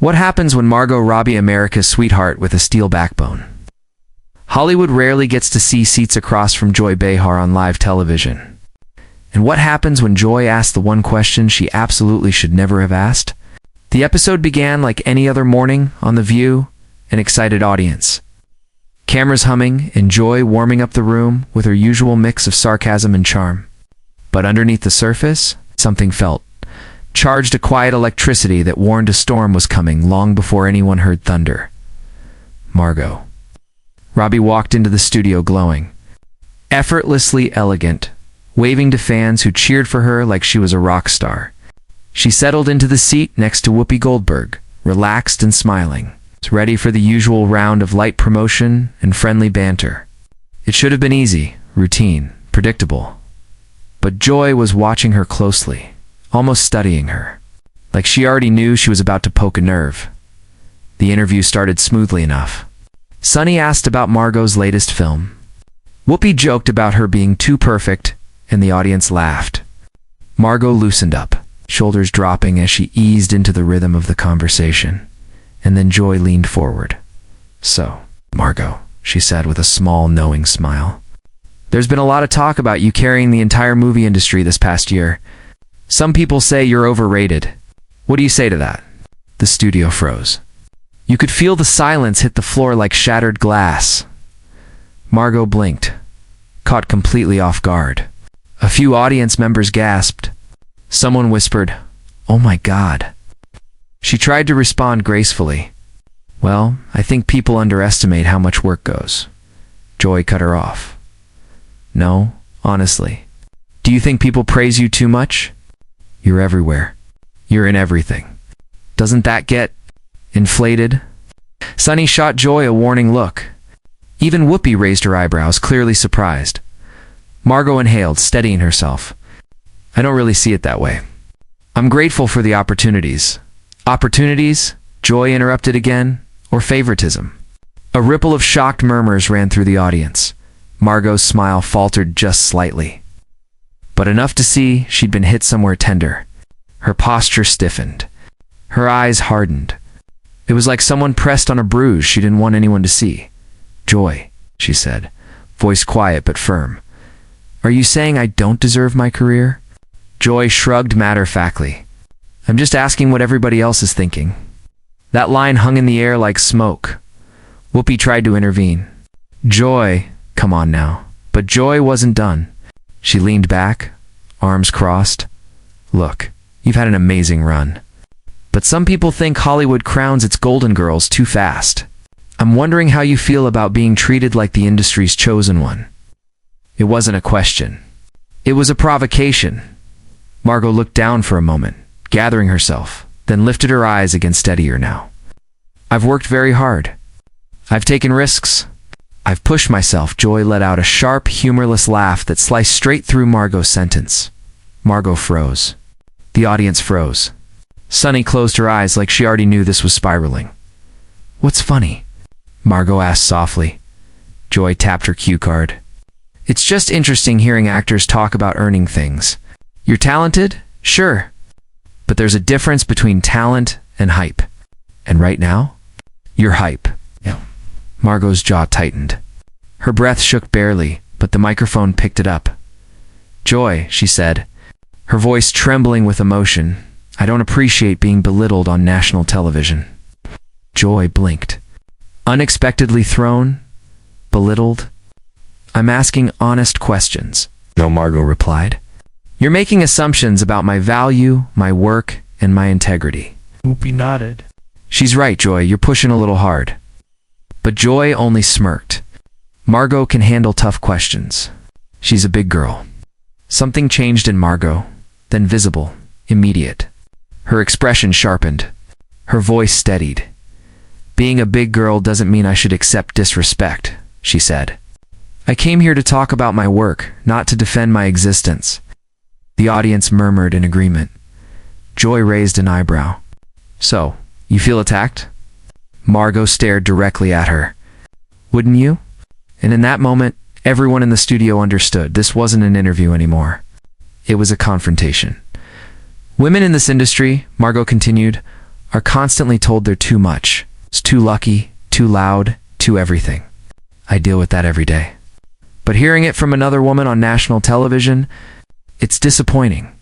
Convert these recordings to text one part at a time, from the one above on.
What happens when Margot Robbie, America's sweetheart with a steel backbone? Hollywood rarely gets to see seats across from Joy Behar on live television. And what happens when Joy asks the one question she absolutely should never have asked? The episode began like any other morning on The View, an excited audience. Cameras humming and Joy warming up the room with her usual mix of sarcasm and charm. But underneath the surface, something felt. Charged a quiet electricity that warned a storm was coming long before anyone heard thunder. Margot Robbie walked into the studio glowing. Effortlessly elegant, waving to fans who cheered for her like she was a rock star. She settled into the seat next to Whoopi Goldberg, relaxed and smiling, ready for the usual round of light promotion and friendly banter. It should have been easy, routine, predictable. But Joy was watching her closely, almost studying her, like she already knew she was about to poke a nerve. The interview started smoothly enough. Sonny asked about Margot's latest film. Whoopi joked about her being too perfect, and the audience laughed. Margot loosened up, shoulders dropping as she eased into the rhythm of the conversation. And then Joy leaned forward. "So, Margot," she said with a small, knowing smile. "There's been a lot of talk about you carrying the entire movie industry this past year. Some people say you're overrated. What do you say to that?" The studio froze. You could feel the silence hit the floor like shattered glass. Margot blinked, caught completely off guard. A few audience members gasped. Someone whispered, "Oh my God." She tried to respond gracefully. "Well, I think people underestimate how much work goes." Joy cut her off. "No, honestly. Do you think people praise you too much? You're everywhere. You're in everything. Doesn't that get inflated?" Sonny shot Joy a warning look. Even Whoopi raised her eyebrows, clearly surprised. Margot inhaled, steadying herself. "I don't really see it that way. I'm grateful for the opportunities." "Opportunities?" Joy interrupted again. "Or favoritism?" A ripple of shocked murmurs ran through the audience. Margot's smile faltered just slightly, but enough to see she'd been hit somewhere tender. Her posture stiffened. Her eyes hardened. It was like someone pressed on a bruise she didn't want anyone to see. "Joy," she said, voice quiet but firm. "Are you saying I don't deserve my career?" Joy shrugged matter-of-factly. "I'm just asking what everybody else is thinking." That line hung in the air like smoke. Whoopi tried to intervene. "Joy, come on now." But Joy wasn't done. She leaned back, arms crossed. "Look, you've had an amazing run. But some people think Hollywood crowns its golden girls too fast. I'm wondering how you feel about being treated like the industry's chosen one." It wasn't a question. It was a provocation. Margot looked down for a moment, gathering herself, then lifted her eyes again, steadier now. "I've worked very hard. I've taken risks. I've pushed myself." Joy let out a sharp, humorless laugh that sliced straight through Margot's sentence. Margot froze. The audience froze. Sonny closed her eyes like she already knew this was spiraling. "What's funny?" Margot asked softly. Joy tapped her cue card. "It's just interesting hearing actors talk about earning things. You're talented? Sure. But there's a difference between talent and hype. And right now, you're hype." Yeah. Margot's jaw tightened. Her breath shook barely, but the microphone picked it up. "Joy," she said, her voice trembling with emotion, "I don't appreciate being belittled on national television." Joy blinked. Unexpectedly thrown? Belittled? "I'm asking honest questions." "No," Margot replied. "You're making assumptions about my value, my work, and my integrity." Whoopi nodded. "She's right, Joy, you're pushing a little hard." But Joy only smirked. Margot can handle tough questions. She's a big girl. Something changed in Margot, then visible, immediate. Her expression sharpened. Her voice steadied. "Being a big girl doesn't mean I should accept disrespect," she said. "I came here to talk about my work, not to defend my existence." The audience murmured in agreement. Joy raised an eyebrow. "So, you feel attacked?" Margot stared directly at her. "Wouldn't you?" And in that moment, everyone in the studio understood this wasn't an interview anymore. It was a confrontation. "Women in this industry," Margot continued, are constantly told they're too much. It's too lucky, too loud, too everything. I deal with that every day. But hearing it from another woman on national television, it's disappointing.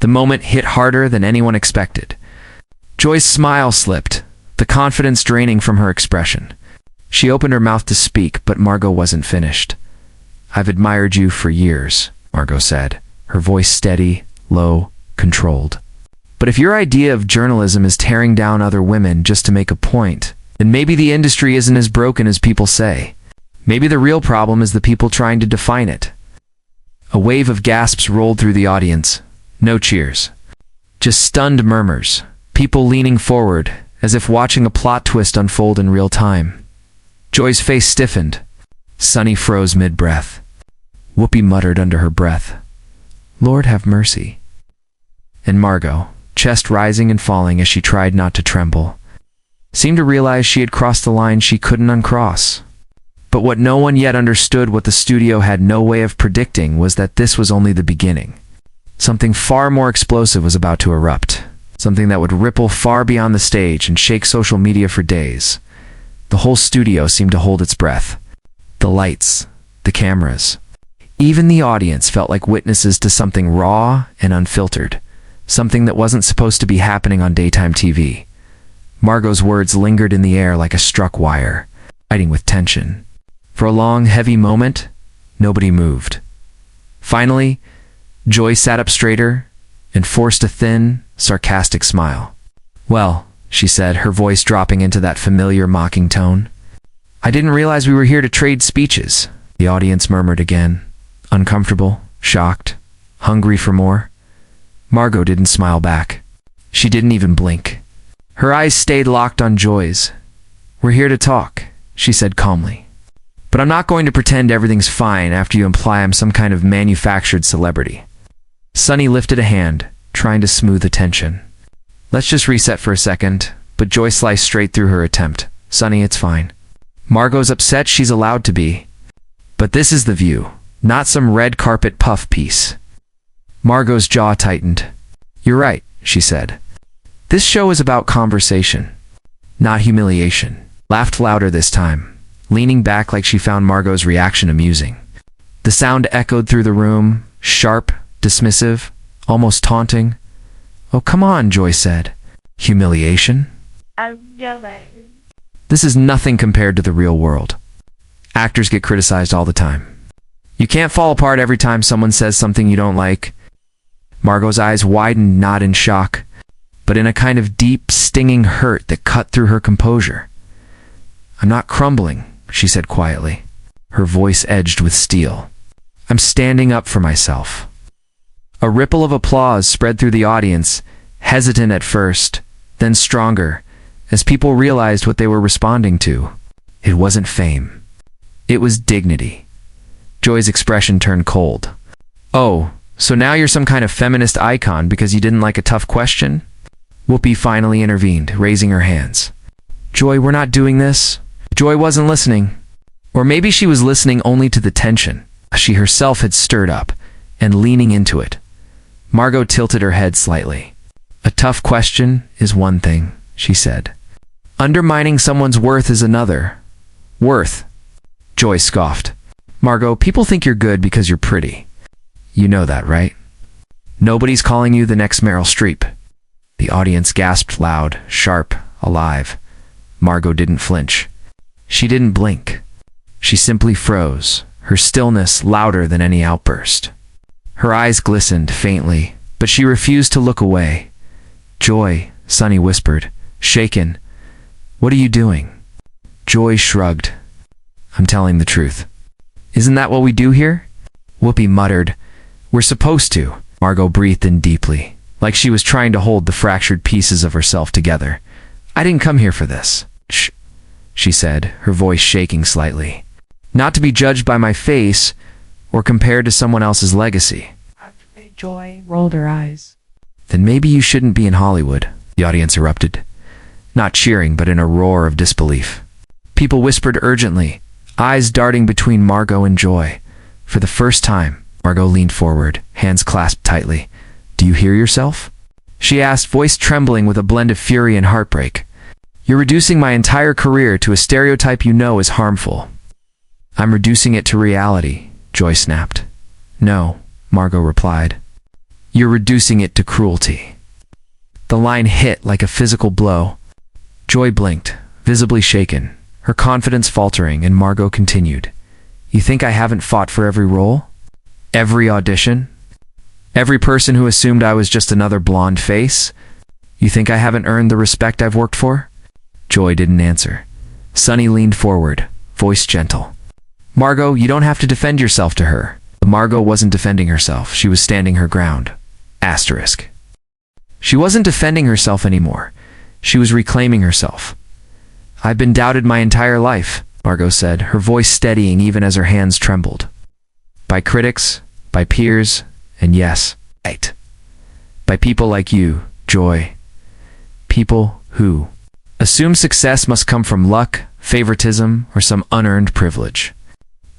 The moment hit harder than anyone expected. Joy's smile slipped, the confidence draining from her expression. She opened her mouth to speak, but Margot wasn't finished. "I've admired you for years," Margot said, her voice steady, low, controlled. "But if your idea of journalism is tearing down other women just to make a point, then maybe the industry isn't as broken as people say. Maybe the real problem is the people trying to define it." A wave of gasps rolled through the audience. No cheers. Just stunned murmurs, people leaning forward, as if watching a plot twist unfold in real time. Joy's face stiffened. Sunny froze mid-breath. Whoopi muttered under her breath, "Lord have mercy." And Margot, chest rising and falling as she tried not to tremble, seemed to realize she had crossed the line she couldn't uncross. But what no one yet understood, what the studio had no way of predicting, was that this was only the beginning. Something far more explosive was about to erupt. Something that would ripple far beyond the stage and shake social media for days. The whole studio seemed to hold its breath. The lights, the cameras, even the audience felt like witnesses to something raw and unfiltered. Something that wasn't supposed to be happening on daytime TV. Margot's words lingered in the air like a struck wire, fighting with tension. For a long, heavy moment, nobody moved. Finally, Joy sat up straighter and forced a thin, sarcastic smile. "Well," she said, her voice dropping into that familiar mocking tone, "I didn't realize we were here to trade speeches." The audience murmured again, uncomfortable, shocked, hungry for more. Margot didn't smile back. She didn't even blink. Her eyes stayed locked on Joy's. "We're here to talk," she said calmly. "But I'm not going to pretend everything's fine after you imply I'm some kind of manufactured celebrity." Sunny lifted a hand, trying to smooth the tension. "Let's just reset for a second," but Joy sliced straight through her attempt. "Sunny, it's fine. Margot's upset, she's allowed to be. But this is The View, not some red carpet puff piece." Margot's jaw tightened. "You're right," she said. "This show is about conversation, not humiliation." Laughed louder this time, leaning back like she found Margot's reaction amusing. The sound echoed through the room, sharp, dismissive, almost taunting. "Oh, come on," Joy said. "Humiliation? This is nothing compared to the real world. Actors get criticized all the time. You can't fall apart every time someone says something you don't like." Margot's eyes widened, not in shock, but in a kind of deep, stinging hurt that cut through her composure. "I'm not crumbling," she said quietly, her voice edged with steel. "I'm standing up for myself." A ripple of applause spread through the audience, hesitant at first, then stronger, as people realized what they were responding to. It wasn't fame. It was dignity. Joy's expression turned cold. "Oh, so now you're some kind of feminist icon because you didn't like a tough question?" Whoopi finally intervened, raising her hands. "Joy, we're not doing this." Joy wasn't listening. Or maybe she was listening only to the tension she herself had stirred up, and leaning into it. Margot tilted her head slightly. "A tough question is one thing," she said. "Undermining someone's worth is another." "Worth?" Joy scoffed. "Margot, people think you're good because you're pretty. You know that, right? Nobody's calling you the next Meryl Streep." The audience gasped loud, sharp, alive. Margot didn't flinch. She didn't blink. She simply froze, her stillness louder than any outburst. Her eyes glistened faintly, but she refused to look away. "Joy," Sunny whispered, shaken. "What are you doing?" Joy shrugged. "I'm telling the truth." "Isn't that what we do here?" Whoopi muttered. "We're supposed to." Margot breathed in deeply, like she was trying to hold the fractured pieces of herself together. "I didn't come here for this." "Shh," she said, her voice shaking slightly. "Not to be judged by my face or compared to someone else's legacy." Joy rolled her eyes. "Then maybe you shouldn't be in Hollywood," the audience erupted. Not cheering, but in a roar of disbelief. People whispered urgently, eyes darting between Margot and Joy. For the first time, Margot leaned forward, hands clasped tightly. "Do you hear yourself?" she asked, voice trembling with a blend of fury and heartbreak. You're reducing my entire career to a stereotype you know is harmful. I'm reducing it to reality, Joy snapped. No, Margot replied. You're reducing it to cruelty. The line hit like a physical blow. Joy blinked, visibly shaken, her confidence faltering, and Margot continued. You think I haven't fought for every role? Every audition? Every person who assumed I was just another blonde face? You think I haven't earned the respect I've worked for? Joy didn't answer. Sunny leaned forward, voice gentle. Margot, you don't have to defend yourself to her. Margot wasn't defending herself. She was standing her ground. Asterisk. She wasn't defending herself anymore. She was reclaiming herself. I've been doubted my entire life, Margot said, her voice steadying even as her hands trembled. By critics, by peers, and yes, right. By people like you, Joy. People who assume success must come from luck, favoritism, or some unearned privilege.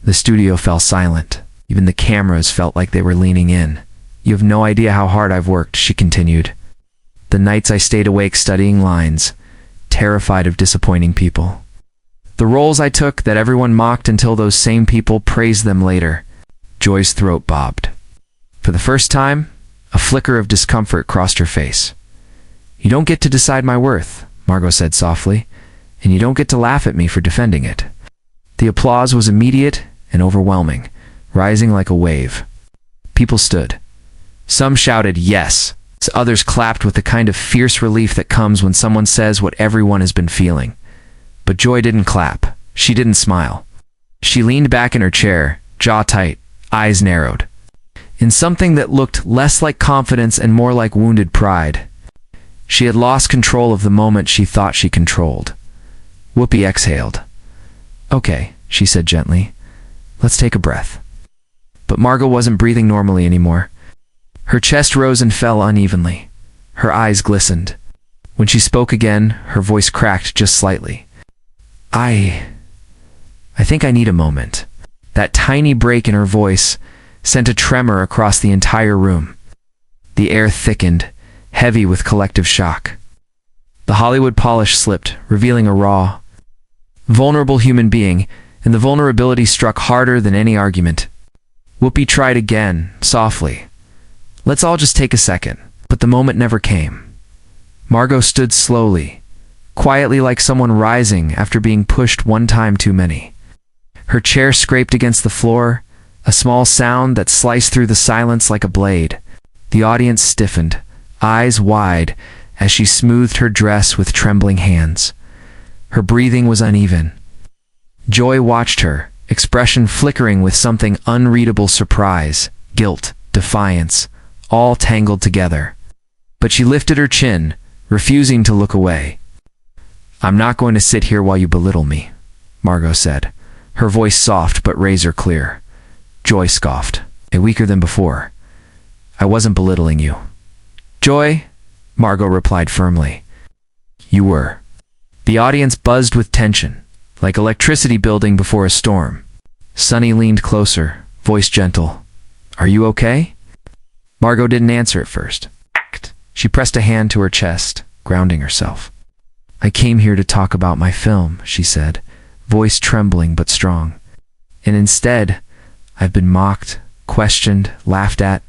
The studio fell silent. Even the cameras felt like they were leaning in. You have no idea how hard I've worked, she continued. The nights I stayed awake studying lines, terrified of disappointing people. The roles I took that everyone mocked until those same people praised them later. Joy's throat bobbed. For the first time, a flicker of discomfort crossed her face. You don't get to decide my worth, Margot said softly, and you don't get to laugh at me for defending it. The applause was immediate and overwhelming, rising like a wave. People stood. Some shouted yes. Others clapped with the kind of fierce relief that comes when someone says what everyone has been feeling. But Joy didn't clap. She didn't smile. She leaned back in her chair, jaw tight, eyes narrowed. In something that looked less like confidence and more like wounded pride. She had lost control of the moment she thought she controlled. Whoopi exhaled. Okay, she said gently. Let's take a breath. But Margot wasn't breathing normally anymore. Her chest rose and fell unevenly. Her eyes glistened. When she spoke again, her voice cracked just slightly. I think I need a moment. That tiny break in her voice sent a tremor across the entire room. The air thickened, heavy with collective shock. The Hollywood polish slipped, revealing a raw, vulnerable human being, and the vulnerability struck harder than any argument. Whoopi tried again, softly. Let's all just take a second. But the moment never came. Margot stood slowly, quietly like someone rising after being pushed one time too many. Her chair scraped against the floor, a small sound that sliced through the silence like a blade. The audience stiffened, eyes wide, as she smoothed her dress with trembling hands. Her breathing was uneven. Joy watched her, expression flickering with something unreadable: surprise, guilt, defiance, all tangled together. But she lifted her chin, refusing to look away. I'm not going to sit here while you belittle me, Margot said, her voice soft but razor clear. Joy scoffed, weaker than before. I wasn't belittling you. Joy, Margot replied firmly. You were. The audience buzzed with tension, like electricity building before a storm. Sunny leaned closer, voice gentle. Are you okay? Margot didn't answer at first. She pressed a hand to her chest, grounding herself. I came here to talk about my film, she said, voice trembling but strong. And instead, I've been mocked, questioned, laughed at.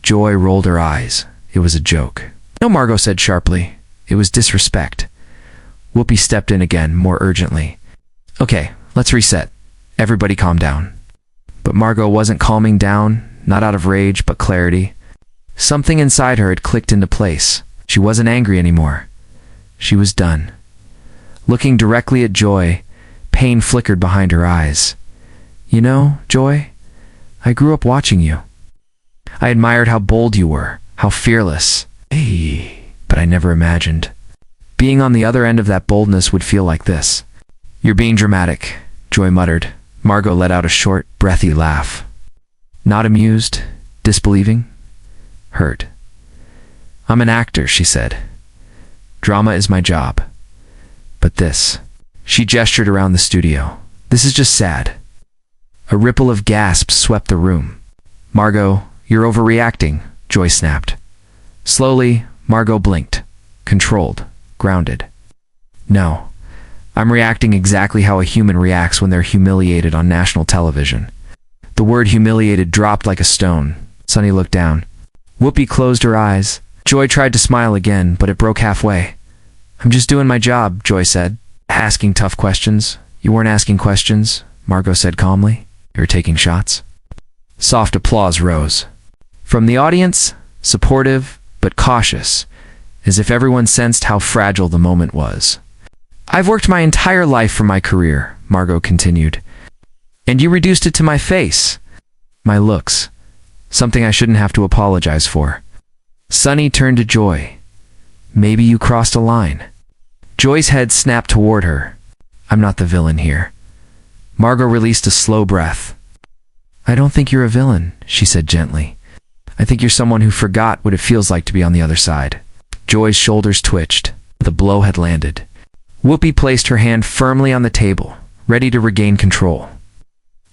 Joy rolled her eyes. It was a joke. No, Margot said sharply. It was disrespect. Whoopi stepped in again, more urgently. Okay, let's reset. Everybody calm down. But Margot wasn't calming down, not out of rage, but clarity. Something inside her had clicked into place. She wasn't angry anymore. She was done. Looking directly at Joy, pain flickered behind her eyes. You know, Joy, I grew up watching you. I admired how bold you were, how fearless. But I never imagined being on the other end of that boldness would feel like this. You're being dramatic, Joy muttered. Margot let out a short, breathy laugh. Not amused, disbelieving, hurt. I'm an actor, she said. Drama is my job. But this, she gestured around the studio. This is just sad. A ripple of gasps swept the room. Margot, you're overreacting, Joy snapped. Slowly, Margot blinked, controlled, grounded. No, I'm reacting exactly how a human reacts when they're humiliated on national television. The word humiliated dropped like a stone. Sunny looked down. Whoopi closed her eyes. Joy tried to smile again, but it broke halfway. I'm just doing my job, Joy said. Asking tough questions. You weren't asking questions, Margot said calmly. You were taking shots. Soft applause rose. From the audience, supportive but cautious, as if everyone sensed how fragile the moment was. I've worked my entire life for my career, Margot continued. And you reduced it to my face. My looks. Something I shouldn't have to apologize for. Sunny turned to Joy. Maybe you crossed a line. Joy's head snapped toward her. I'm not the villain here. Margot released a slow breath. I don't think you're a villain, she said gently. I think you're someone who forgot what it feels like to be on the other side. Joy's shoulders twitched. The blow had landed. Whoopi placed her hand firmly on the table, ready to regain control.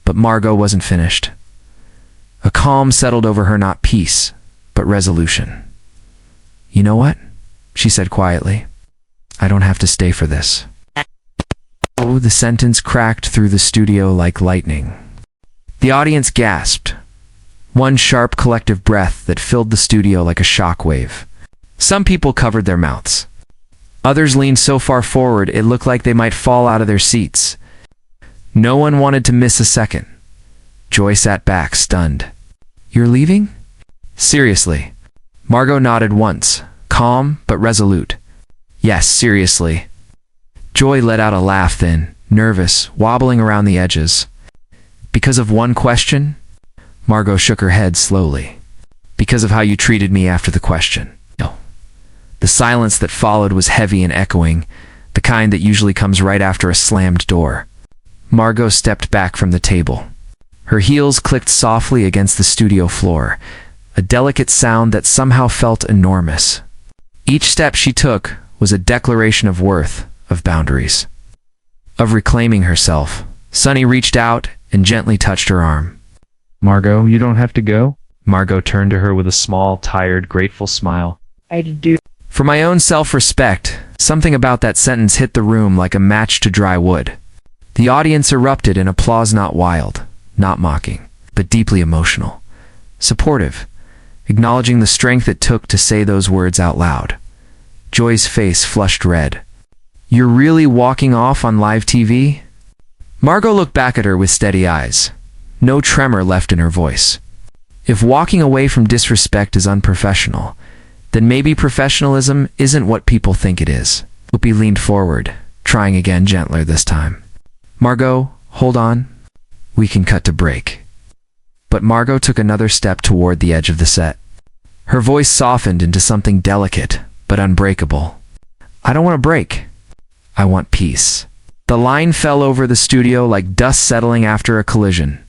But Margot wasn't finished. A calm settled over her, not peace, but resolution. You know what? She said quietly. I don't have to stay for this. Oh, the sentence cracked through the studio like lightning. The audience gasped. One sharp collective breath that filled the studio like a shock wave. Some people covered their mouths. Others leaned so far forward it looked like they might fall out of their seats. No one wanted to miss a second. Joy sat back, stunned. You're leaving? Seriously. Margot nodded once, calm but resolute. Yes, seriously. Joy let out a laugh then, nervous, wobbling around the edges. Because of one question? Margot shook her head slowly. Because of how you treated me after the question. No. The silence that followed was heavy and echoing, the kind that usually comes right after a slammed door. Margot stepped back from the table. Her heels clicked softly against the studio floor, a delicate sound that somehow felt enormous. Each step she took was a declaration of worth, of boundaries, of reclaiming herself. Sunny reached out and gently touched her arm. Margot, you don't have to go? Margot turned to her with a small, tired, grateful smile. I do. For my own self-respect, something about that sentence hit the room like a match to dry wood. The audience erupted in applause, not wild, not mocking, but deeply emotional, supportive, acknowledging the strength it took to say those words out loud. Joy's face flushed red. You're really walking off on live TV? Margot looked back at her with steady eyes, no tremor left in her voice. If walking away from disrespect is unprofessional, then maybe professionalism isn't what people think it is. Whoopi leaned forward, trying again, gentler this time. Margot, hold on. We can cut to break. But Margot took another step toward the edge of the set. Her voice softened into something delicate, but unbreakable. I don't want to break. I want peace. The line fell over the studio like dust settling after a collision.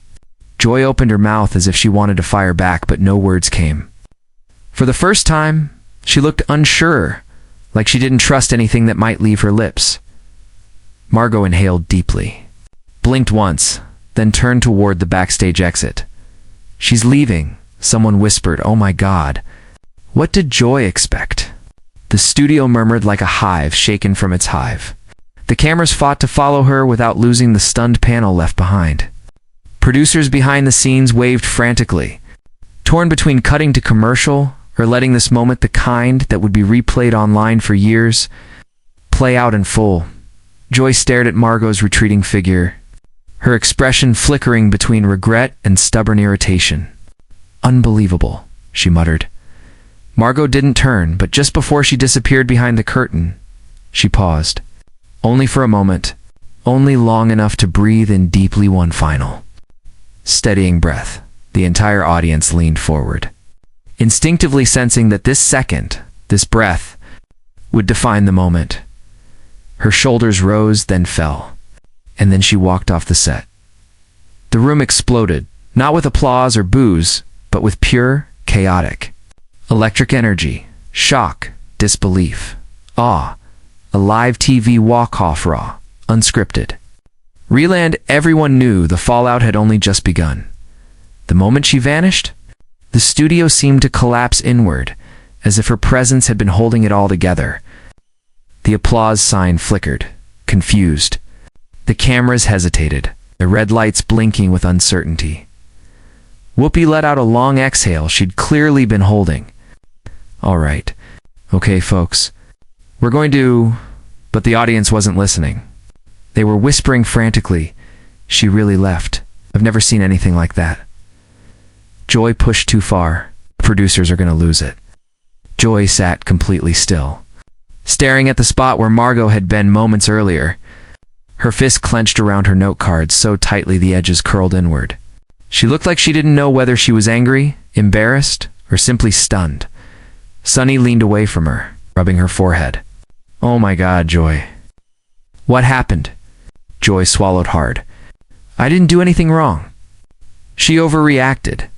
Joy opened her mouth as if she wanted to fire back, but no words came. For the first time, she looked unsure, like she didn't trust anything that might leave her lips. Margot inhaled deeply, blinked once, then turned toward the backstage exit. She's leaving, someone whispered. Oh my God. What did Joy expect? The studio murmured like a hive shaken from its hive. The cameras fought to follow her without losing the stunned panel left behind. Producers behind the scenes waved frantically, torn between cutting to commercial or letting this moment, the kind that would be replayed online for years, play out in full. Joy stared at Margot's retreating figure, her expression flickering between regret and stubborn irritation. Unbelievable, she muttered. Margot didn't turn, but just before she disappeared behind the curtain, she paused. Only for a moment, only long enough to breathe in deeply one final, steadying breath. The entire audience leaned forward, instinctively sensing that this second, this breath, would define the moment. Her shoulders rose, then fell, and then she walked off the set. The room exploded, not with applause or boos, but with pure, chaotic, electric energy, shock, disbelief, awe, a live TV walk-off, raw, unscripted. Reland, everyone knew the fallout had only just begun. The moment she vanished, the studio seemed to collapse inward, as if her presence had been holding it all together. The applause sign flickered, confused. The cameras hesitated, the red lights blinking with uncertainty. Whoopi let out a long exhale she'd clearly been holding. All right. Okay, folks. We're going to... But the audience wasn't listening. They were whispering frantically. She really left. I've never seen anything like that. Joy pushed too far. Producers are going to lose it. Joy sat completely still, staring at the spot where Margot had been moments earlier. Her fist clenched around her note cards so tightly the edges curled inward. She looked like she didn't know whether she was angry, embarrassed, or simply stunned. Sunny leaned away from her, rubbing her forehead. Oh my God, Joy. What happened? Joy swallowed hard. I didn't do anything wrong. She overreacted.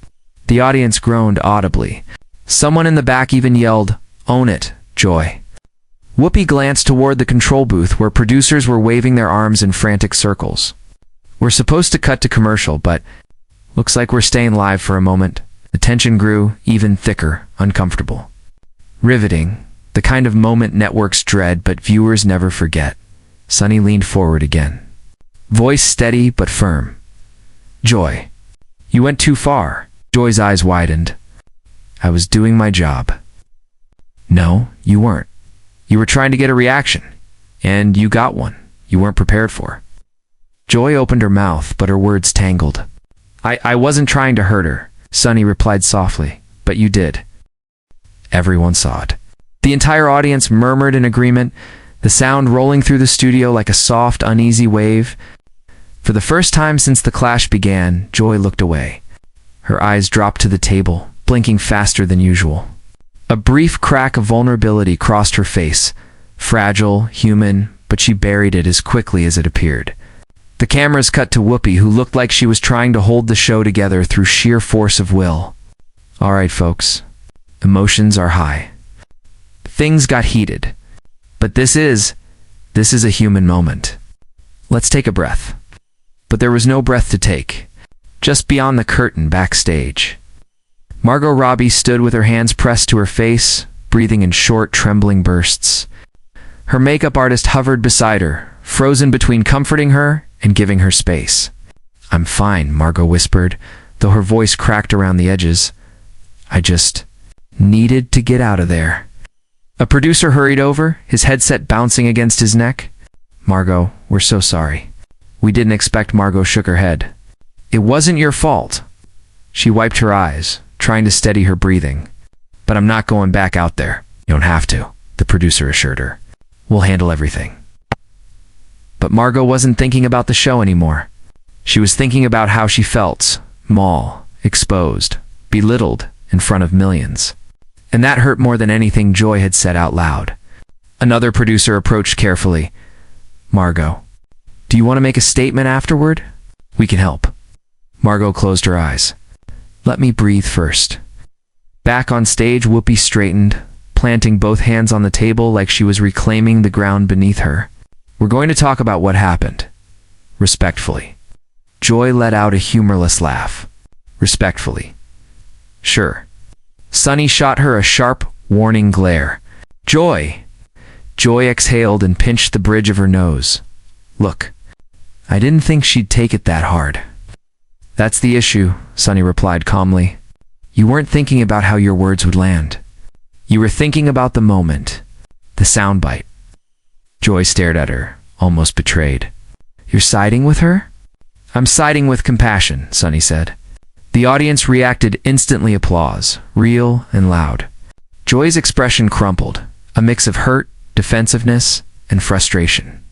The audience groaned audibly. Someone in the back even yelled, "Own it, Joy." Whoopi glanced toward the control booth where producers were waving their arms in frantic circles. We're supposed to cut to commercial, but looks like we're staying live for a moment. The tension grew even thicker, uncomfortable. Riveting, the kind of moment networks dread but viewers never forget. Sunny leaned forward again. Voice steady but firm. Joy, you went too far. Joy's eyes widened. I was doing my job. No, you weren't. You were trying to get a reaction, and you got one you weren't prepared for. Joy opened her mouth, but her words tangled. I wasn't trying to hurt her, Sunny replied softly, but you did. Everyone saw it. The entire audience murmured in agreement, the sound rolling through the studio like a soft, uneasy wave. For the first time since the clash began, Joy looked away. Her eyes dropped to the table, blinking faster than usual. A brief crack of vulnerability crossed her face, fragile, human, but she buried it as quickly as it appeared. The cameras cut to Whoopi, who looked like she was trying to hold the show together through sheer force of will. All right, folks. Emotions are high. Things got heated. But this is a human moment. Let's take a breath. But there was no breath to take. Just beyond the curtain backstage, Margot Robbie stood with her hands pressed to her face, breathing in short, trembling bursts. Her makeup artist hovered beside her, frozen between comforting her and giving her space. I'm fine, Margot whispered, though her voice cracked around the edges. I just needed to get out of there. A producer hurried over, his headset bouncing against his neck. Margot, we're so sorry. We didn't expect. Margot shook her head. It wasn't your fault. She wiped her eyes, trying to steady her breathing. But I'm not going back out there. You don't have to, the producer assured her. We'll handle everything. But Margot wasn't thinking about the show anymore. She was thinking about how she felt, small, exposed, belittled in front of millions. And that hurt more than anything Joy had said out loud. Another producer approached carefully. Margot, do you want to make a statement afterward? We can help. Margot closed her eyes. Let me breathe first. Back on stage, Whoopi straightened, planting both hands on the table like she was reclaiming the ground beneath her. We're going to talk about what happened. Respectfully. Joy let out a humorless laugh. Respectfully. Sure. Sunny shot her a sharp, warning glare. Joy! Joy exhaled and pinched the bridge of her nose. Look, I didn't think she'd take it that hard. That's the issue, Sunny replied calmly. You weren't thinking about how your words would land. You were thinking about the moment, the soundbite. Joy stared at her, almost betrayed. You're siding with her? I'm siding with compassion, Sunny said. The audience reacted instantly, applause, real and loud. Joy's expression crumpled, a mix of hurt, defensiveness, and frustration.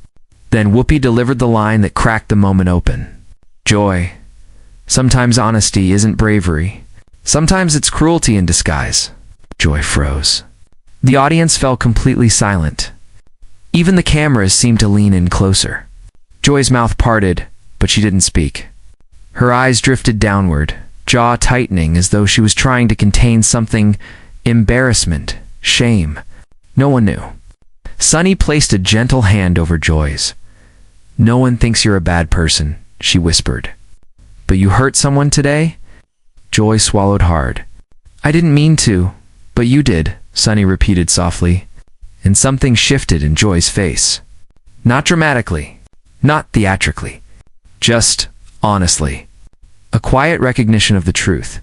Then Whoopi delivered the line that cracked the moment open. Joy, sometimes honesty isn't bravery. Sometimes it's cruelty in disguise. Joy froze. The audience fell completely silent. Even the cameras seemed to lean in closer. Joy's mouth parted, but she didn't speak. Her eyes drifted downward, jaw tightening as though she was trying to contain something. Embarrassment, shame. No one knew. Sunny placed a gentle hand over Joy's. No one thinks you're a bad person, she whispered. But you hurt someone today? Joy swallowed hard. I didn't mean to, but you did, Sunny repeated softly, and something shifted in Joy's face. Not dramatically, not theatrically, just honestly. A quiet recognition of the truth.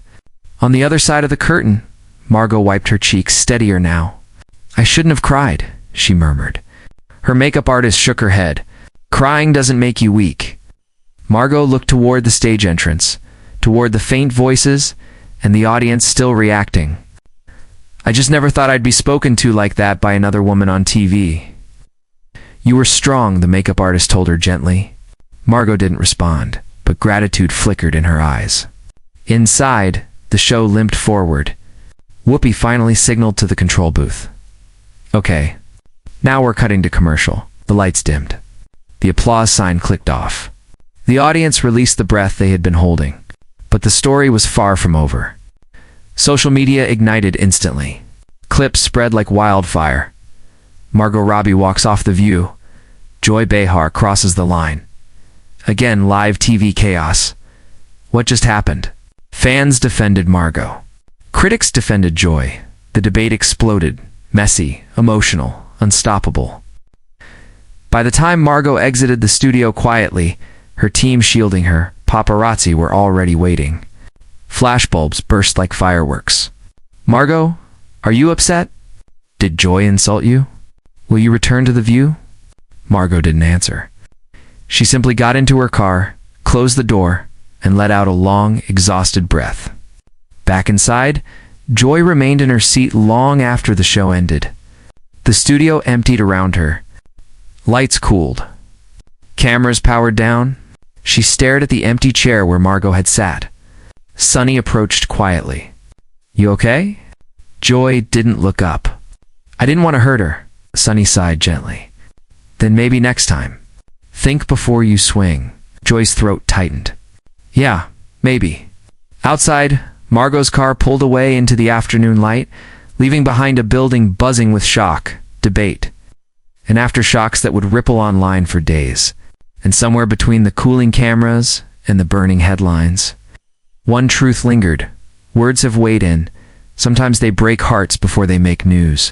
On the other side of the curtain, Margot wiped her cheeks steadier now. I shouldn't have cried, she murmured. Her makeup artist shook her head. Crying doesn't make you weak. Margot looked toward the stage entrance, toward the faint voices, and the audience still reacting. I just never thought I'd be spoken to like that by another woman on TV. You were strong, the makeup artist told her gently. Margot didn't respond, but gratitude flickered in her eyes. Inside, the show limped forward. Whoopi finally signaled to the control booth. Okay, now we're cutting to commercial. The lights dimmed. The applause sign clicked off. The audience released the breath they had been holding. But the story was far from over. Social media ignited instantly. Clips spread like wildfire. Margot Robbie walks off the view. Joy Behar crosses the line. Again, live TV chaos. What just happened? Fans defended Margot. Critics defended Joy. The debate exploded. Messy, emotional, unstoppable. By the time Margot exited the studio quietly, her team shielding her, paparazzi were already waiting. Flashbulbs burst like fireworks. Margot, are you upset? Did Joy insult you? Will you return to the view? Margot didn't answer. She simply got into her car, closed the door, and let out a long, exhausted breath. Back inside, Joy remained in her seat long after the show ended. The studio emptied around her. Lights cooled. Cameras powered down. She stared at the empty chair where Margot had sat. Sunny approached quietly. You okay? Joy didn't look up. I didn't want to hurt her, Sunny sighed gently. Then maybe next time. Think before you swing. Joy's throat tightened. Yeah, maybe. Outside, Margot's car pulled away into the afternoon light, leaving behind a building buzzing with shock, debate, and aftershocks that would ripple online for days. And somewhere between the cooling cameras and the burning headlines, one truth lingered. Words have weighed in. Sometimes they break hearts before they make news.